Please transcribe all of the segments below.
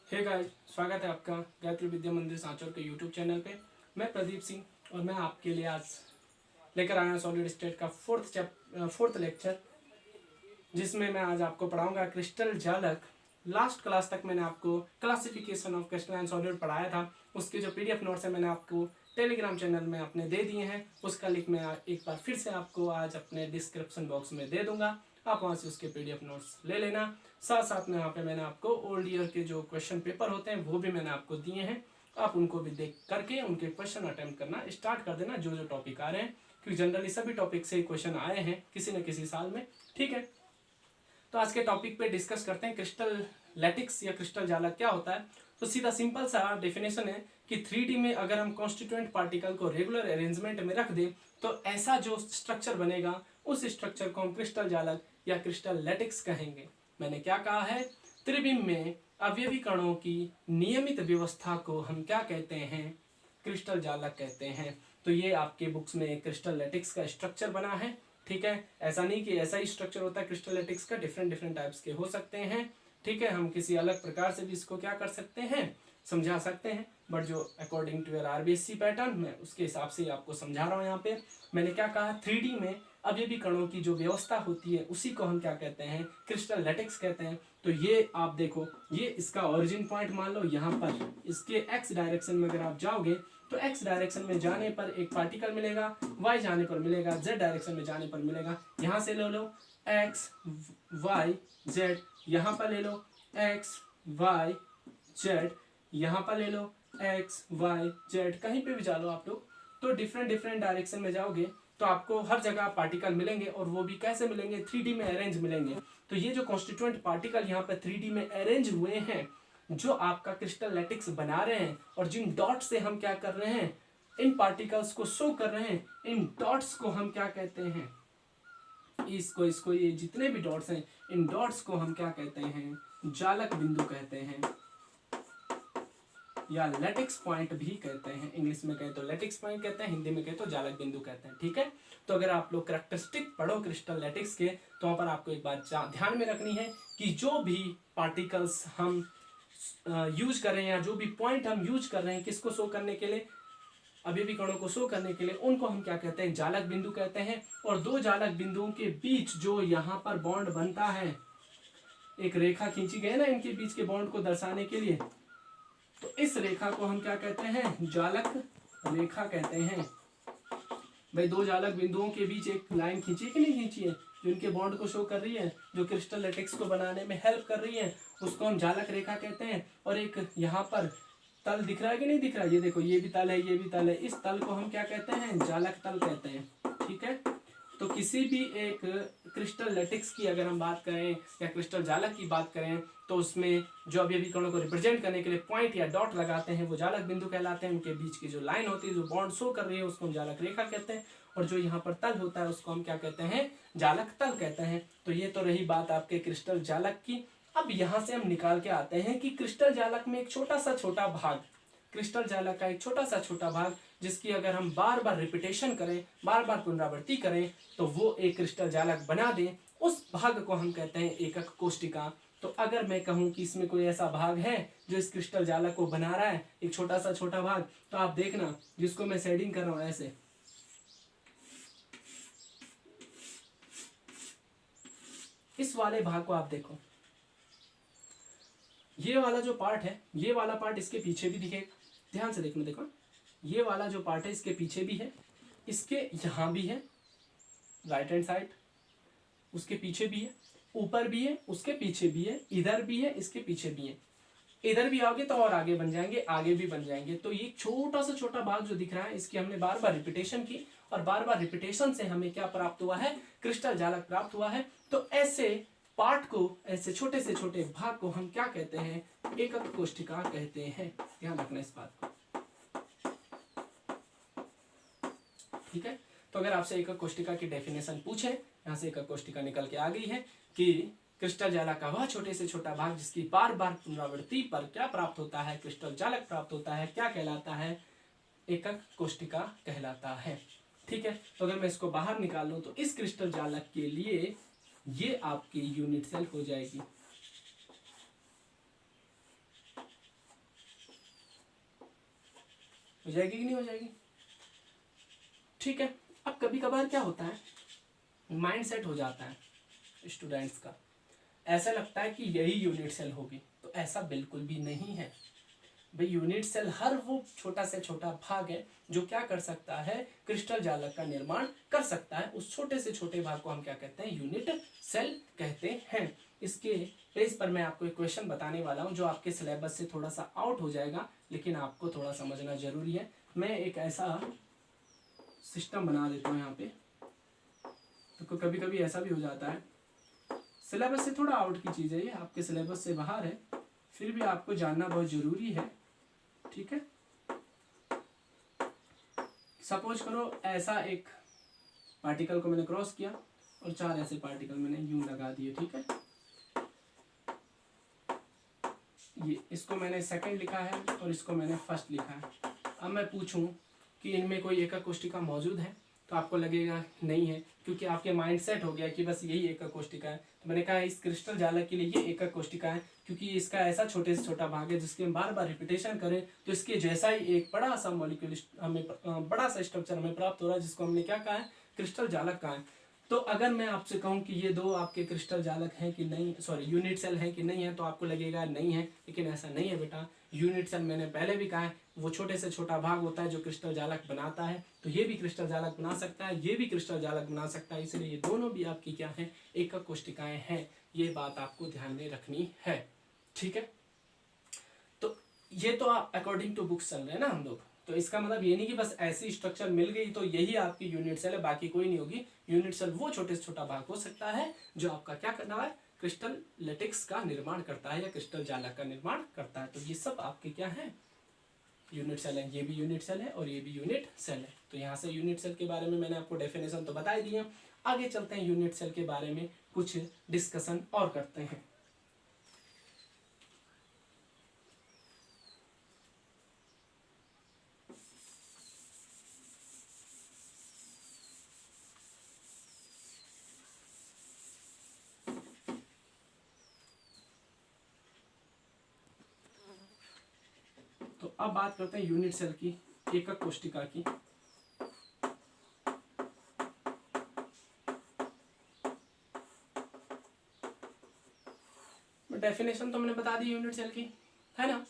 Hey guys, स्वागत है आपका गायत्री विद्या मंदिर सांचौर के यूट्यूब चैनल पे। मैं प्रदीप सिंह और मैं आपके लिए आज लेकर आया सॉलिड स्टेट का फोर्थ लेक्चर, जिसमें मैं आज आपको पढ़ाऊंगा क्रिस्टल जालक। लास्ट क्लास तक मैंने आपको क्लासिफिकेशन ऑफ क्रिस्टलाइन सॉलिड पढ़ाया था। उसके जो पीडीएफ नोट्स है मैंने आपको टेलीग्राम चैनल में अपने दे दिए हैं। उसका लिंक मैं एक बार फिर से आपको आज अपने डिस्क्रिप्शन बॉक्स में दे दूंगा। आप वहाँ से उसके पीडीएफ नोट्स ले लेना। साथ साथ में वहाँ पे मैंने आपको ओल्ड ईयर के जो क्वेश्चन पेपर होते हैं वो भी मैंने आपको दिए हैं। आप उनको भी देख करके उनके क्वेश्चन अटेम्प्ट करना स्टार्ट कर देना, जो जो टॉपिक आ रहे हैं, क्योंकि जनरली सभी टॉपिक से क्वेश्चन आए हैं किसी न किसी साल में। ठीक है, तो आज के टॉपिक पे डिस्कस करते हैं क्रिस्टल लैटिक्स या क्रिस्टल जालक क्या होता है। तो सीधा सिंपल सा डेफिनेशन है कि 3D में अगर हम कॉन्स्टिट्यूएंट पार्टिकल को रेगुलर अरेंजमेंट में रख दें तो ऐसा जो स्ट्रक्चर बनेगा उस स्ट्रक्चर को हम क्रिस्टल जालक या क्रिस्टल लैटिक्स कहेंगे। मैंने क्या कहा है, त्रिविम में अवयवी कणों की नियमित व्यवस्था को हम क्या कहते हैं, क्रिस्टल जालक कहते हैं। तो ये आपके बुक्स में क्रिस्टल लैटिक्स का स्ट्रक्चर बना है। ठीक है, ऐसा नहीं कि ऐसा ही स्ट्रक्चर होता है क्रिस्टल लैटिक्स का, डिफरेंट डिफरेंट टाइप्स के हो सकते हैं। ठीक है, हम किसी अलग प्रकार से भी इसको क्या कर सकते हैं, समझा सकते हैं, बट जो according to your RBSC pattern में उसके हिसाब से आपको समझा रहा हूँ। यहाँ पे मैंने क्या कहा, 3D में अवयवी कणों की जो व्यवस्था होती है उसी को हम क्या कहते हैं, क्रिस्टल लैटिक्स कहते हैं। तो ये आप देखो, ये इसका ओरिजिन पॉइंट मान लो यहाँ पर, इसके एक्स डायरेक्शन में अगर आप जाओगे तो एक्स डायरेक्शन में जाने पर एक पार्टिकल मिलेगा, वाई जाने पर मिलेगा, जेड डायरेक्शन में जाने पर मिलेगा। यहाँ से ले लो एक्स वाई जेड, यहाँ पर ले लो एक्स वाई जेड, यहाँ पर ले लो एक्स वाई जेड, कहीं पे भी जा लो आप लोग, तो डिफरेंट डिफरेंट डायरेक्शन में जाओगे तो आपको हर जगह पार्टिकल मिलेंगे। और वो भी कैसे मिलेंगे, 3D में अरेंज मिलेंगे। तो ये जो कॉन्स्टिट्यूएंट पार्टिकल यहाँ पर 3D में अरेंज हुए हैं, जो आपका क्रिस्टल लैटिक्स बना रहे हैं, और जिन डॉट से हम क्या कर रहे हैं, इन पार्टिकल्स को शो कर रहे हैं, इन डॉट्स को हम क्या कहते हैं, इसको ये जितने भी डॉट्स हैं, इन डॉट्स को हम क्या कहते हैं, जालक बिंदु कहते हैं, या लैटिक्स पॉइंट भी कहते हैं। इंग्लिश में कहे तो लैटिक्स पॉइंट कहते हैं, हिंदी में कहे तो जालक बिंदु कहते हैं। ठीक है, तो अगर आप लोग कैरेक्टरिस्टिक पढ़ो क्रिस्टल लैटिक्स के, तो वहां पर आपको एक बात ध्यान में रखनी है कि जो भी पार्टिकल्स हम यूज कर रहे हैं या जो भी पॉइंट हम यूज कर रहे हैं किसको शो करने के लिए, अवयवी कणों को शो करने के लिए, उनको हम क्या कहते हैं, जालक बिंदु कहते हैं। और दो जालक बिंदुओं के बीच जो यहाँ पर बॉन्ड बनता है, एक रेखा खींची गई ना इनके बीच के बॉन्ड को दर्शाने के लिए, तो इस रेखा को हम क्या कहते हैं, जालक रेखा कहते हैं। भाई दो जालक बिंदुओं के बीच एक लाइन खींची कि नहीं खींची है, जो इनके बॉन्ड को शो कर रही है, जो क्रिस्टल लैटिक्स को बनाने में हेल्प कर रही है, उसको हम जालक रेखा कहते हैं। और एक यहाँ पर तल दिख रहा है कि नहीं दिख रहा है, ये देखो, ये भी तल है, ये भी तल है, इस तल को हम क्या कहते हैं, जालक तल कहते हैं। ठीक है, तो किसी भी एक क्रिस्टल लैटिक्स की अगर हम बात करें या क्रिस्टल जालक की बात करें, तो उसमें जो अवयवी कणों को रिप्रेजेंट करने के लिए पॉइंट या डॉट लगाते हैं वो जालक बिंदु कहलाते हैं। उनके बीच की जो लाइन होती है, जो बॉन्ड शो कर रही है, उसको हम जालक रेखा कहते हैं। और जो यहाँ पर तल होता है उसको हम क्या कहते हैं, जालक तल कहते हैं। तो ये तो रही बात आपके क्रिस्टल जालक की। अब यहाँ से हम निकाल के आते हैं कि क्रिस्टल जालक में एक छोटा सा छोटा भाग, क्रिस्टल जालक का एक छोटा सा छोटा भाग, जिसकी अगर हम बार बार रिपीटेशन करें, बार बार पुनरावृत्ति करें, तो वो एक क्रिस्टल जालक बना दे, उस भाग को हम कहते हैं एकक कोष्टिका। तो अगर मैं कहूं कि इसमें कोई ऐसा भाग है जो इस क्रिस्टल जालक को बना रहा है, एक छोटा सा छोटा भाग, तो आप देखना, जिसको मैं शेडिंग कर रहा हूं ऐसे, इस वाले भाग को आप देखो, ये वाला जो पार्ट है, ये वाला पार्ट इसके पीछे भी दिखेगा, ध्यान से देखना, देखो ये वाला जो पार्ट है इसके पीछे भी है, इसके यहाँ भी है, राइट हैंड साइड, उसके पीछे भी है, ऊपर भी है, उसके पीछे भी है, इधर भी है, इसके पीछे भी है। इधर भी आओगे तो और आगे बन जाएंगे, आगे भी बन जाएंगे। तो ये छोटा सा छोटा भाग जो दिख रहा है, इसकी हमने बार बार रिपीटेशन की, और बार बार रिपीटेशन से हमें क्या प्राप्त हुआ है, क्रिस्टल जालक प्राप्त हुआ है। तो ऐसे पार्ट को, ऐसे छोटे से छोटे भाग को हम क्या कहते हैं, एकक कोष्टिका कहते हैं। ध्यान रखना इस बात को। ठीक है, तो अगर आपसे एकक कोष्टिका की डेफिनेशन पूछे, यहाँ से एकक कोष्टिका निकल के आ गई है कि क्रिस्टल जालक का वह छोटे से छोटा भाग जिसकी बार बार पुनरावृत्ति पर क्या प्राप्त होता है, क्रिस्टल जालक प्राप्त होता है, क्या कहलाता है, एकक कोष्टिका कहलाता है। ठीक है, तो अगर मैं इसको बाहर निकाल लूं तो इस क्रिस्टल जालक के लिए ये आपकी यूनिट सेल हो जाएगी। हो जाएगी कि नहीं हो जाएगी? ठीक है। अब कभी कभार क्या होता है, माइंड सेट हो जाता है स्टूडेंट्स का, ऐसा लगता है कि यही यूनिट सेल होगी, तो ऐसा बिल्कुल भी नहीं है भाई। यूनिट सेल हर वो छोटा से छोटा भाग है जो क्या कर सकता है, क्रिस्टल जालक का निर्माण कर सकता है। उस छोटे से छोटे भाग को हम क्या कहते हैं, यूनिट सेल कहते हैं। इसके पेज पर मैं आपको एक क्वेश्चन बताने वाला हूं जो आपके सिलेबस से थोड़ा सा आउट हो जाएगा, लेकिन आपको थोड़ा समझना जरूरी है। मैं एक ऐसा सिस्टम बना देता हूँ यहाँ पे, तो कभी कभी ऐसा भी हो जाता है, सिलेबस से थोड़ा आउट की चीज़ है ये, आपके सिलेबस से बाहर है, फिर भी आपको जानना बहुत ज़रूरी है। ठीक है, सपोज करो ऐसा एक पार्टिकल को मैंने क्रॉस किया और 4 ऐसे पार्टिकल मैंने यूं लगा दिए। ठीक है, ये इसको मैंने सेकंड लिखा है और इसको मैंने फर्स्ट लिखा है। अब मैं पूछूं कि इनमें कोई एकक कोष्टिका मौजूद है, तो आपको लगेगा नहीं है, क्योंकि आपके माइंड सेट हो गया कि बस यही एकक कोष्टिका है। तो मैंने कहा इस क्रिस्टल जालक के लिए ये एकक कोष्टिका है, क्योंकि इसका ऐसा छोटे से छोटा भाग है जिसके हम बार बार रिपीटेशन करें तो इसके जैसा ही एक बड़ा सा मॉलिक्यूल हमें बड़ा सा स्ट्रक्चर हमें प्राप्त हो रहा है, जिसको हमने क्या कहा है, क्रिस्टल जालक कहा है। तो अगर मैं आपसे कहूं कि ये दो आपके क्रिस्टल जालक हैं कि नहीं, सॉरी यूनिट सेल हैं कि नहीं है, तो आपको लगेगा नहीं है, लेकिन ऐसा नहीं है बेटा। यूनिट सेल मैंने पहले भी कहा है, वो छोटे से छोटा भाग होता है जो क्रिस्टल जालक बनाता है। तो ये भी क्रिस्टल जालक बना सकता है, ये भी क्रिस्टल जालक बना सकता है, इसलिए ये दोनों भी आपकी क्या है, एकक कोष्टिकाएं हैं। ये बात आपको ध्यान में रखनी है। ठीक है, तो ये तो आप अकॉर्डिंग टू बुक्स चल रहे हैं ना हम लोग, तो इसका मतलब ये नहीं कि बस ऐसी स्ट्रक्चर मिल गई तो यही आपकी यूनिट सेल है, बाकी कोई नहीं होगी। यूनिट सेल वो छोटे से छोटा भाग हो सकता है जो आपका क्या करना है, क्रिस्टल लेटिक्स का निर्माण करता है या क्रिस्टल जालक का निर्माण करता है। तो ये सब आपके क्या है, यूनिट सेल है। ये भी यूनिट सेल है और ये भी यूनिट सेल है। तो यहाँ से यूनिट सेल के बारे में मैंने आपको डेफिनेशन तो बता ही दी है। आगे चलते हैं, यूनिट सेल के बारे में कुछ डिस्कशन और करते हैं। तो अब बात करते हैं यूनिट सेल की, एकक कोष्टिका की। डेफिनेशन तो मैंने बता दी यूनिट सेल की, है ना।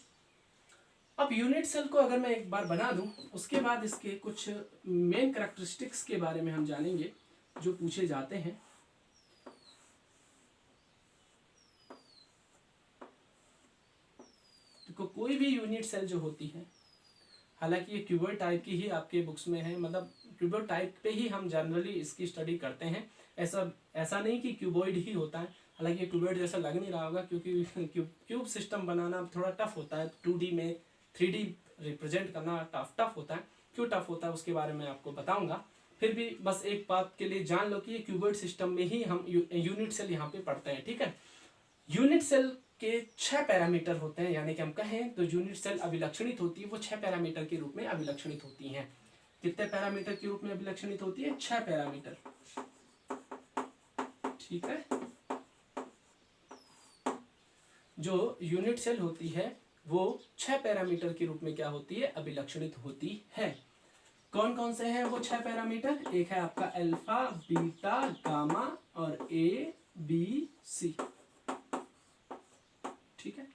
अब यूनिट सेल को अगर मैं एक बार बना दूं, उसके बाद इसके कुछ मेन कैरेक्टरिस्टिक्स के बारे में हम जानेंगे जो पूछे जाते हैं। तो कोई भी यूनिट सेल जो होती है, हालांकि ये क्यूबॉइड टाइप की ही आपके बुक्स में है, मतलब क्यूबॉइड टाइप पे ही हम जनरली इसकी स्टडी करते हैं। ऐसा नहीं कि क्यूबॉइड ही होता है, हालांकि क्यूबॉइड जैसा लग नहीं रहा होगा, क्योंकि क्यूब सिस्टम बनाना थोड़ा टफ होता है। 2D में 3D रिप्रेजेंट करना टफ होता है। क्यों टफ होता है उसके बारे में आपको बताऊंगा। फिर भी बस एक बात के लिए जान लो कि ये क्यूबॉइड सिस्टम में ही हम यूनिट सेल यहाँ पे पढ़ते हैं। ठीक है, यूनिट सेल के 6 पैरामीटर होते हैं, यानी कि हम कहें तो यूनिट सेल अभिलक्षणित होती है वो 6 पैरामीटर के रूप में अभिलक्षणित होती हैं। कितने पैरामीटर के रूप में अभिलक्षणित होती है, 6 पैरामीटर। ठीक है, जो यूनिट सेल होती है वो 6 पैरामीटर के रूप में क्या होती है, अभिलक्षणित होती है। कौन कौन से हैं वो 6 पैरामीटर, एक है आपका अल्फा, बीटा, गामा और ए बी सी। ठीक है,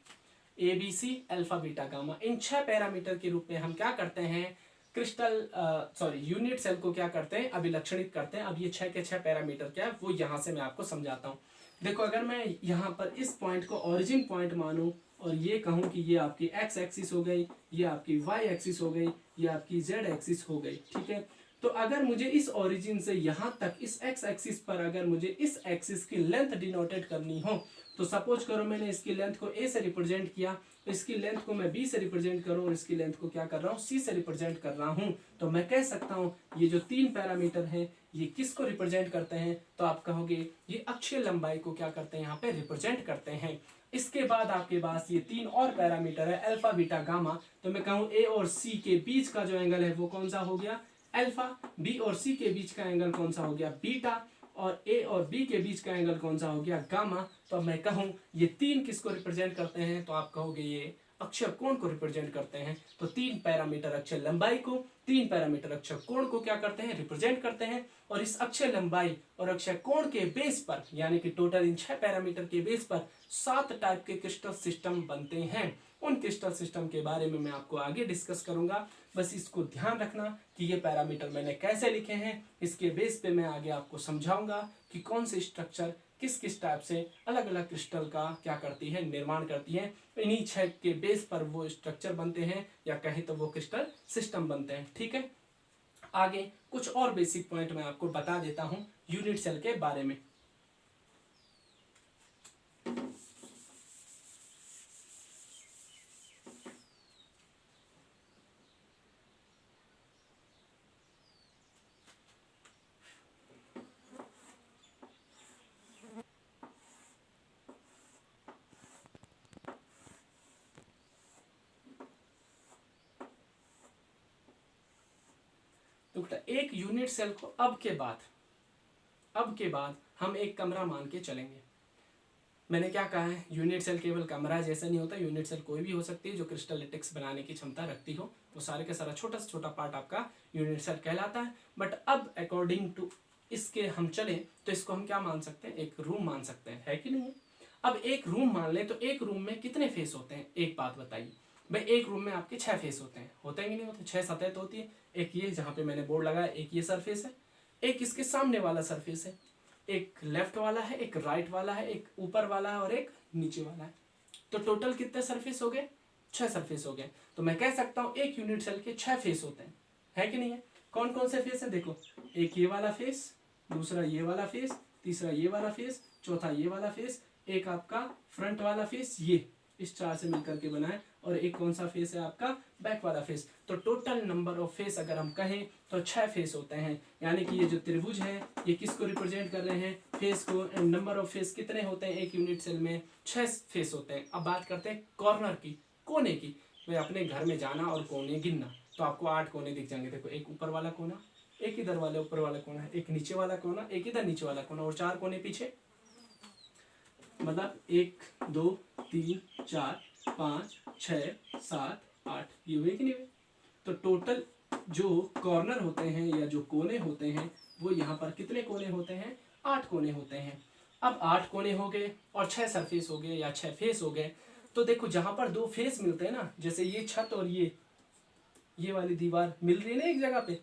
A B C, alpha, beta, gamma, इन 6 पैरामीटर के रूप में हम क्या करते हैं, यूनिट सेल को क्या करते हैं, अभिलक्षणित करते हैं। अब ये 6 के 6 पैरामीटर क्या है वो यहां से मैं आपको समझाता हूं। देखो, अगर मैं यहाँ पर इस पॉइंट को ओरिजिन पॉइंट मानूं और ये कहूं कि ये आपकी एक्स एक्सिस हो गई, ये आपकी वाई एक्सिस हो गई, ये आपकी जेड एक्सिस हो गई। ठीक है, तो अगर मुझे इस ओरिजिन से यहाँ तक इस एक्स एक्सिस पर अगर मुझे इस एक्सिस की लेंथ डिनोटेट करनी हो, तो सपोज करो मैंने इसकी लेंथ को ए से रिप्रेजेंट किया, तो इसकी लेंथ को मैं बी से रिप्रेजेंट करूं और इसकी लेंथ को क्या कर रहा हूं, सी से रिप्रेजेंट कर रहा हूं, तो मैं कह सकता हूं ये जो 3 पैरामीटर हैं ये किसको रिप्रेजेंट करते हैं, तो आप कहोगे ये अक्षीय लंबाई को क्या करते हैं, यहाँ पे रिप्रेजेंट करते हैं। इसके बाद आपके पास ये 3 और पैरामीटर है, अल्फा, बीटा, गामा। तो मैं कहूँ ए और सी के बीच का जो एंगल है वो कौन सा हो गया, अल्फा। बी और सी के बीच का एंगल कौन सा हो गया, बीटा। और ए और बी के बीच का एंगल कौन सा हो गया, गामा। तो अब मैं कहूँ ये 3 किसको रिप्रेजेंट करते हैं, तो आप कहोगे ये अक्षर कोण को रिप्रेजेंट करते हैं, तो 3 पैरामीटर अक्षर लंबाई को, 3 पैरामीटर अक्षर कोण को क्या करते हैं, रिप्रेजेंट करते हैं। और इस अक्षर लंबाई और अक्षर कोण के बेस पर, यानी कि टोटल इन 6 पैरामीटर के बेस पर 7 टाइप के क्रिस्टल सिस्टम बनते हैं। उन क्रिस्टल सिस्टम के बारे में मैं आपको आगे डिस्कस करूंगा। बस इसको ध्यान रखना कि ये पैरामीटर मैंने कैसे लिखे हैं, इसके बेस पे मैं आगे आपको समझाऊंगा कि कौन से स्ट्रक्चर किस किस टाइप से अलग अलग क्रिस्टल का क्या करती है, निर्माण करती है। इन्हीं 6 के बेस पर वो स्ट्रक्चर बनते हैं, या कहें तो वो क्रिस्टल सिस्टम बनते हैं। ठीक है, आगे कुछ और बेसिक पॉइंट मैं आपको बता देता हूं यूनिट सेल के बारे में। तो एक यूनिट सेल को अब के बाद हम एक कमरा मान के चलेंगे। मैंने क्या कहा है, यूनिट सेल केवल कमरा जैसा नहीं होता, यूनिट सेल कोई भी हो सकती है जो क्रिस्टल लेटेक्स बनाने की क्षमता रखती हो। वो सारे का सारा छोटा से छोटा पार्ट आपका यूनिट सेल कहलाता है। बट अब अकॉर्डिंग टू इसके हम चले तो इसको हम क्या मान सकते हैं, एक रूम मान सकते हैं, है कि नहीं है। अब एक रूम मान ले तो एक रूम में कितने फेस होते हैं, एक बात बताइए भाई। एक रूम में आपके 6 फेस होते हैं, होते हैं कि नहीं होते, 6 सतह तो होती है। एक ये जहाँ पे मैंने बोर्ड लगाया, एक ये सरफेस है, एक इसके सामने वाला सरफेस है, एक लेफ्ट वाला है, एक राइट वाला है, एक ऊपर वाला है और एक नीचे वाला है। तो टोटल कितने सरफेस हो गए, 6 सरफेस हो गए। तो मैं कह सकता हूँ एक यूनिट सेल के 6 फेस होते हैं, है कि नहीं है। कौन कौन से फेस है, देखो, एक ये वाला फेस, दूसरा ये वाला फेस, तीसरा ये वाला फेस, चौथा ये वाला फेस, एक आपका फ्रंट वाला फेस, ये इस 4 से मिलकर के बना है, और एक कौन सा फेस है आपका, बैक वाला फेस। तो टोटल नंबर ऑफ फेस अगर हम कहें तो 6 फेस होते हैं। यानी कि ये जो त्रिभुज है ये किसको रिप्रेजेंट कर रहे हैं, फेस को। नंबर ऑफ फेस कितने होते हैं एक यूनिट सेल में, 6 फेस होते हैं। अब बात करते हैं कॉर्नर की, कोने की। भाई अपने घर में जाना और कोने गिनना, तो आपको 8 कोने दिख जाएंगे। देखो, एक ऊपर वाला कोना, एक इधर वाले ऊपर वाला कोना, एक नीचे वाला कोना, एक इधर नीचे वाला कोना, और 4 कोने पीछे। मतलब 1 2 3 4 5 6 7 8, ये हुए कि नहीं हुए। तो टोटल जो कॉर्नर होते हैं या जो कोने होते हैं वो यहाँ पर कितने कोने होते हैं, 8 कोने होते हैं। अब 8 कोने हो गए और 6 सरफेस हो गए या 6 फेस हो गए। तो देखो जहां पर 2 फेस मिलते हैं ना, जैसे ये छत और ये वाली दीवार मिल रही है ना एक जगह पे,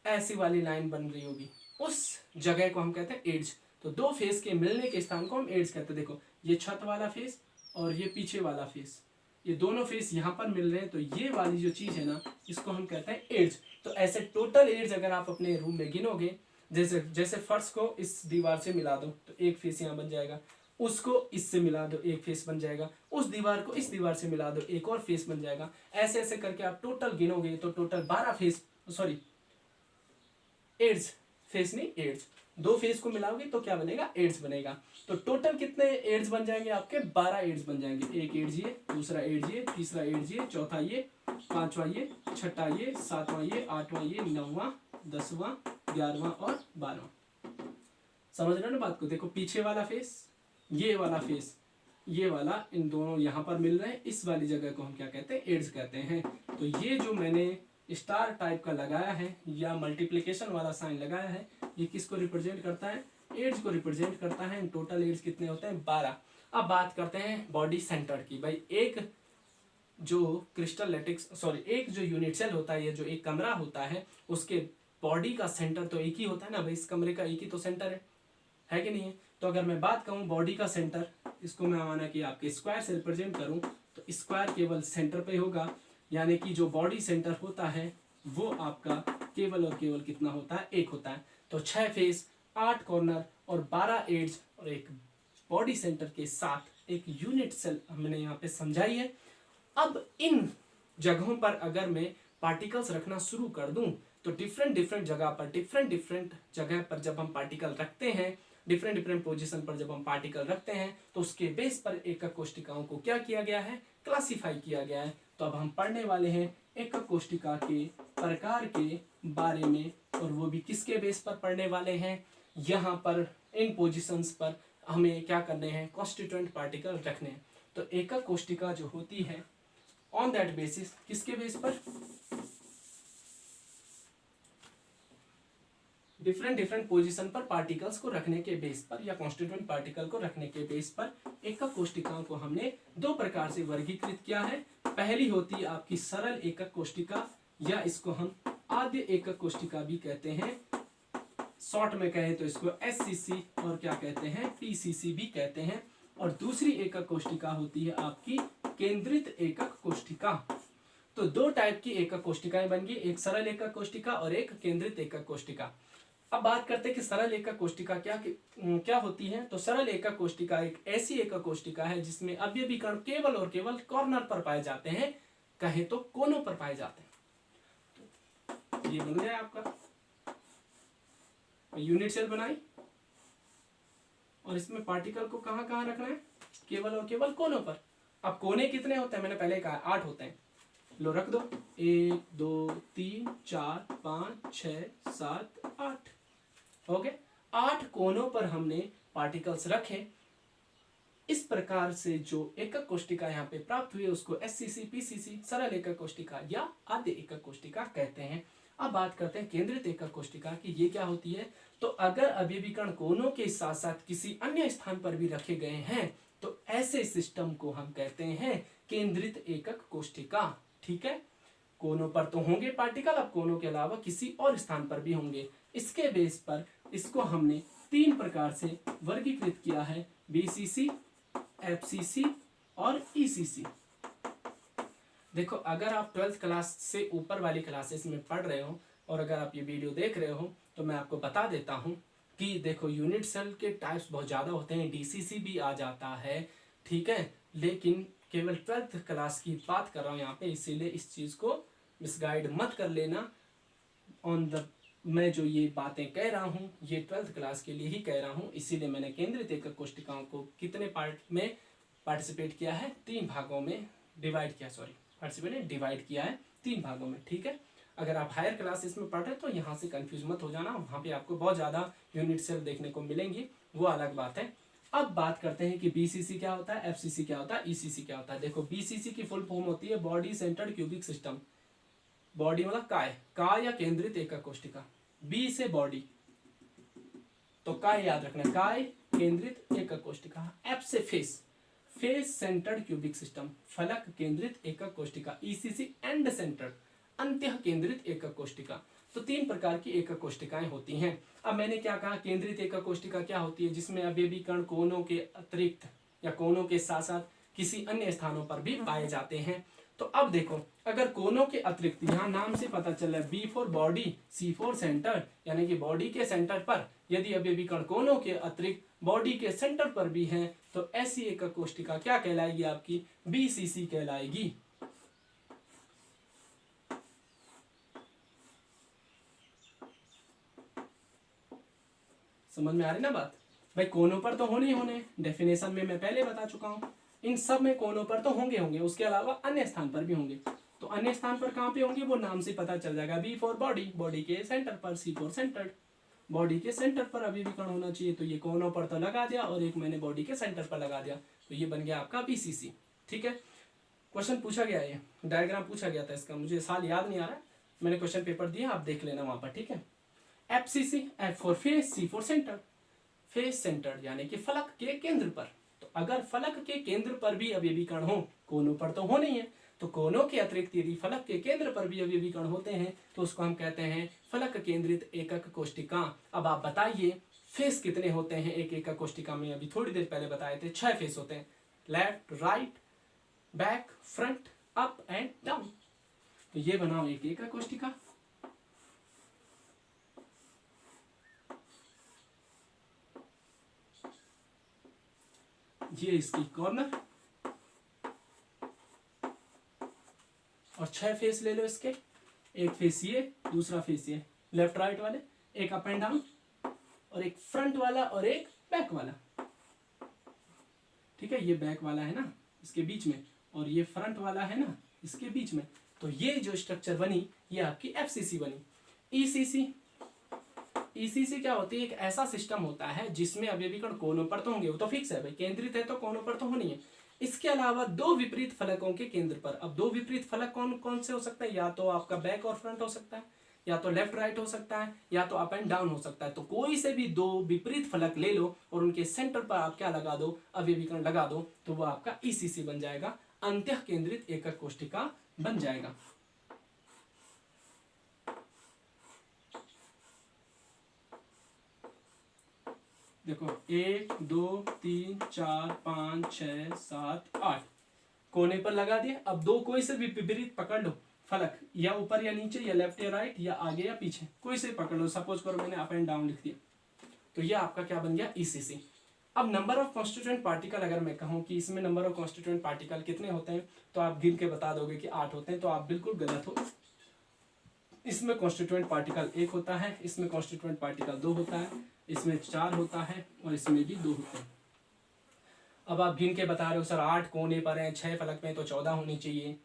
ऐसी वाली लाइन बन रही होगी, उस जगह को हम कहते हैं एड्ज। तो 2 फेस के मिलने के स्थान को हम एड्ज कहते हैं। देखो, ये छत वाला फेस और ये पीछे वाला फेस, ये दोनों फेस यहाँ पर मिल रहे हैं, तो ये वाली जो चीज है ना, इसको हम कहते हैं एड्ज। तो ऐसे टोटल एड्ज अगर आप अपने रूम में गिनोगे, जैसे फर्श को इस दीवार से मिला दो तो एक फेस यहाँ बन जाएगा, उसको इससे मिला दो एक फेस बन जाएगा, उस दीवार को इस दीवार से मिला दो एक और फेस बन जाएगा। ऐसे ऐसे करके आप टोटल गिनोगे तो total 12 face, sorry edges, face नहीं एड्स, 2 फेस को मिलाओगे तो क्या बनेगा, एड्स बनेगा। तो टोटल कितने एड्स बन जाएंगे आपके, 12 एड्स बन जाएंगे। एक एड्स ये, दूसरा एड्स ये, तीसरा एड्स ये, चौथा ये, पांचवा ये, छठा ये, सातवां ये, आठवां ये, 9वां, 10वां, 11वां और 12वां। समझ रहे हो ना बात को। देखो, पीछे वाला फेस, ये वाला फेस, ये वाला, इन दोनों यहाँ पर मिल रहे हैं, इस वाली जगह को हम क्या कहते हैं, एड्स कहते हैं। तो ये जो मैंने स्टार टाइप का लगाया है या मल्टीप्लिकेशन वाला साइन लगाया है, ये किसको रिप्रेजेंट करता है, एड्स को रिप्रेजेंट करता है। टोटल एड्स कितने होते हैं, 12। अब बात करते हैं बॉडी सेंटर की। भाई एक जो क्रिस्टल लेटेक्स, सॉरी एक जो यूनिट सेल होता है, ये जो एक कमरा होता है, उसके बॉडी का सेंटर तो एक ही होता है ना भाई, इस कमरे का एक ही तो सेंटर है कि नहीं है। तो अगर मैं बात कहूँ बॉडी का सेंटर, इसको मैं माना कि आपके स्क्वायर से रिप्रेजेंट करूँ, तो स्क्वायर केवल सेंटर पे होगा। यानी कि जो बॉडी सेंटर होता है वो आपका केवल और केवल कितना होता है, एक होता है। तो 6 फेस, 8 कॉर्नर और 12 एड्स और एक बॉडी सेंटर के साथ एक यूनिट सेल हमने यहाँ पे समझाई है। अब इन जगहों पर अगर मैं पार्टिकल्स रखना शुरू कर दूं तो डिफरेंट जगह पर जब हम पार्टिकल रखते हैं, डिफरेंट पोजीशन पर जब हम पार्टिकल रखते हैं, तो उसके बेस पर एकक कोष्टिकाओं को क्या किया गया है, क्लासिफाई किया गया है। तो अब हम पढ़ने वाले हैं एकक कोष्टिका के प्रकार के बारे में, और वो भी किसके बेस पर पढ़ने वाले हैं, यहाँ पर इन पोजीशंस पर हमें क्या करने हैं, कॉन्स्टिट्यूएंट पार्टिकल रखने हैं। तो एकक कोष्टिका जो होती है ऑन दैट बेसिस, किसके बेस पर, डिफरेंट पोजीशन पर पार्टिकल्स को रखने के बेस पर या कॉन्स्टिट्यूएंट पार्टिकल को रखने के बेस पर एकक कोष्टिकाओं को हमने दो प्रकार से वर्गीकृत किया है। पहली होती है आपकी सरल एकक कोष्टिका, या इसको हम आद्य एकक कोष्टिका भी कहते हैं, शॉर्ट में कहें तो इसको एससीसी और क्या कहते हैं, पीसीसी भी कहते हैं। और दूसरी एकक कोष्टिका होती है आपकी केंद्रित एकक कोष्टिका। तो दो टाइप की एकक कोष्टिकाएं बन गई, एक सरल एकक कोष्टिका और एक केंद्रित एकक कोष्टिका। अब बात करते हैं कि सरल एकक कोष्टिका क्या होती है। तो सरल एकक कोष्टिका एक ऐसी एकक कोष्टिका है जिसमें अवयवी कण केवल और केवल कॉर्नर पर पाए जाते हैं, कहे तो कोनों पर पाए जाते हैं। तो ये बन गया आपका यूनिट सेल बनाई, और इसमें पार्टिकल को कहां कहां रखना है, केवल और केवल कोनों पर। अब कोने कितने होते हैं, मैंने पहले कहा 8 होते हैं, लो रख दो, 1 2 3 4 5 6 7 8 हो गए। 8 कोनों पर हमने पार्टिकल्स रखे। इस प्रकार से जो एकक कोष्टिका यहाँ पे प्राप्त हुई उसको एससीसी पीसीसी सरल एकक कोष्टिका या आद्य एकक कोष्टिका कहते हैं। अब बात करते हैं केंद्रित एकक कोष्टिका की, ये क्या होती है। तो अगर अवयवी कण कोनों के साथ साथ किसी अन्य स्थान पर भी रखे गए हैं तो ऐसे सिस्टम को हम कहते हैं केंद्रित एकक कोष्टिका। ठीक है, कोनों पर तो होंगे पार्टिकल, अब कोनों के अलावा किसी और स्थान पर भी होंगे। इसके बेस पर इसको हमने 3 प्रकार से वर्गीकृत किया है, बीसीसी, एफसीसी और ईसीसी। देखो, अगर आप 12th क्लास से ऊपर वाली क्लासेस में पढ़ रहे हो और अगर आप ये वीडियो देख रहे हो तो मैं आपको बता देता हूँ कि देखो यूनिट सेल के टाइप्स बहुत ज़्यादा होते हैं, डीसीसी भी आ जाता है, ठीक है, लेकिन केवल 12th क्लास की बात कर रहा हूँ यहाँ पे, इसीलिए इस चीज़ को मिसगाइड मत कर लेना। मैं जो ये बातें कह रहा हूँ ये 12th क्लास के लिए ही कह रहा हूँ, इसीलिए मैंने केंद्रित एकक कोष्टिकाओं को कितने पार्ट में पार्टिसिपेट किया है, 3 भागों में डिवाइड किया, डिवाइड किया है 3 भागों में। ठीक है, अगर आप हायर क्लासेस में पढ़ रहे तो यहाँ से कंफ्यूज मत हो जाना, वहाँ पे आपको बहुत ज़्यादा यूनिट सेल देखने को मिलेंगी, वो अलग बात है। अब बात करते हैं कि बीसीसी क्या होता है, एफसीसी क्या होता है, ईसीसी क्या होता है। देखो, बीसीसी की फुल फॉर्म होती है body centred cubic system. Body मतलब काय या केंद्रित एकक कोष्टिका, बी से बॉडी, तो काय याद रखना, काय केंद्रित एकक कोष्टिका। एफ से फेस सेंटर्ड क्यूबिक सिस्टम, फलक केंद्रित एकक कोष्टिका। ईसीसी एंड सेंटर्ड, अंत्य केंद्रित एकक कोष्टिका। तो 3 प्रकार की एकक कोष्टिकाएं होती हैं। अब मैंने क्या कहा, केंद्रित एकक कोष्टिका क्या होती है, जिसमें अवयवी कण कोनों के अतिरिक्त या कोनों के साथ साथ किसी अन्य स्थानों पर भी पाए जाते हैं। तो अब देखो, अगर कोनों के अतिरिक्त, यहाँ नाम से पता चला B for body, C for centre, यानी कि बॉडी के सेंटर पर यदि अवयवी कण कोनों के अतिरिक्त बॉडी के सेंटर पर भी हैं तो ऐसी एकक कोष्टिका क्या कहलाएगी, आपकी बीसीसी कहलाएगी। समझ में आ रही ना बात भाई, कोनों पर तो होने ही होने, डेफिनेशन में मैं पहले बता चुका हूँ, इन सब में कोनों पर तो होंगे, उसके अलावा अन्य स्थान पर भी होंगे। तो अन्य स्थान पर कहाँ पे होंगे वो नाम से पता चल जाएगा। बी फॉर बॉडी, बॉडी के सेंटर पर, सी फॉर सेंटर्ड, बॉडी के सेंटर पर अवयवी कण होना चाहिए, तो ये कोनों पर तो लगा दिया और एक मैंने बॉडी के सेंटर पर लगा दिया, तो ये बन गया आपका बीसीसी। ठीक है, क्वेश्चन पूछा गया, ये डायग्राम पूछा गया था इसका, मुझे साल याद नहीं आ रहा है, मैंने क्वेश्चन पेपर दिया, आप देख लेना वहां पर। ठीक है, FCC, F for face, C for centre, face centred यानी कि फलक के केंद्र पर। तो अगर फलक के केंद्र पर भी अवयवी कण हो, कोनों पर तो हो नहीं है, तो कोनों के अतिरिक्त यदि फलक के केंद्र पर भी अवयवी कण होते हैं तो उसको हम कहते हैं फलक केंद्रित एकक कोष्टिका। अब आप बताइए फेस कितने होते हैं एक एकक कोष्टिका में, अभी थोड़ी देर पहले बताए थे 6 फेस होते हैं, left, right, back, front, up and down. तो ये बनाओ एक एकक कोष्टिका। ये इसकी कॉर्नर और 6 फेस ले लो इसके, एक फेस ये, दूसरा फेस ये, लेफ्ट राइट वाले, एक अप एंड डाउन और एक फ्रंट वाला और एक बैक वाला। ठीक है, ये बैक वाला है ना इसके बीच में और ये फ्रंट वाला है ना इसके बीच में, तो ये जो स्ट्रक्चर बनी ये आपकी एफसीसी बनी। ईसीसी, ईसीसी क्या होती है, एक ऐसा सिस्टम होता है जिसमें अवयवी कण कोनों पर तो होंगे, वो तो फिक्स है भाई, केंद्रित है तो कोनों पर तो होनी है, इसके अलावा दो विपरीत फलकों के केंद्र पर, अब दो विपरीत फलक कौन कौन से हो सकते हैं, या तो आपका बैक और फ्रंट हो सकता है, या तो लेफ्ट राइट हो सकता है, या तो अप एंड डाउन हो सकता है। तो कोई से भी दो विपरीत फलक ले लो और उनके सेंटर पर आप क्या लगा दो, अवयवीकरण लगा दो, तो वो आपका ईसीसी बन जाएगा, अंतः केंद्रित एकक कोष्ठिका बन जाएगा। देखो 1 2 3 4 5 6 7 8 कोने पर लगा दिए। अब दो कोई से भी विपरीत पकड़ लो फलक, या ऊपर या नीचे, या लेफ्ट या राइट, या आगे या पीछे, कोई से पकड़ लो। सपोज करो मैंने अप एंड डाउन लिख दिया, तो ये आपका क्या बन गया, ईसीसी। अब नंबर ऑफ कॉन्स्टिट्यूएंट पार्टिकल अगर मैं कहूँ कि इसमें नंबर ऑफ कॉन्स्टिट्यूएंट पार्टिकल कितने होते हैं, तो आप गिन के बता दोगे कि 8 होते हैं, तो आप बिल्कुल गलत हो। इसमें कॉन्स्टिट्यूएंट पार्टिकल 1 होता है, इसमें कॉन्स्टिट्यूएंट पार्टिकल 2 होता है, इसमें 4 होता है, और इसमें भी 2 होते हैं। अब आप गिन के बता रहे हो सर 8 कोने पर हैं, 6 फलक में, तो 14 होनी चाहिए।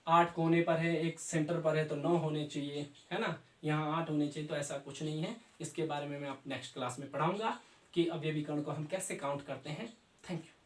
8 कोने पर है, एक सेंटर पर है, तो 9 होने चाहिए, है ना, यहाँ 8 होने चाहिए। तो ऐसा कुछ नहीं है, इसके बारे में मैं आप नेक्स्ट क्लास में पढ़ाऊंगा कि अवयवीकरण को हम कैसे काउंट करते हैं। Thank you.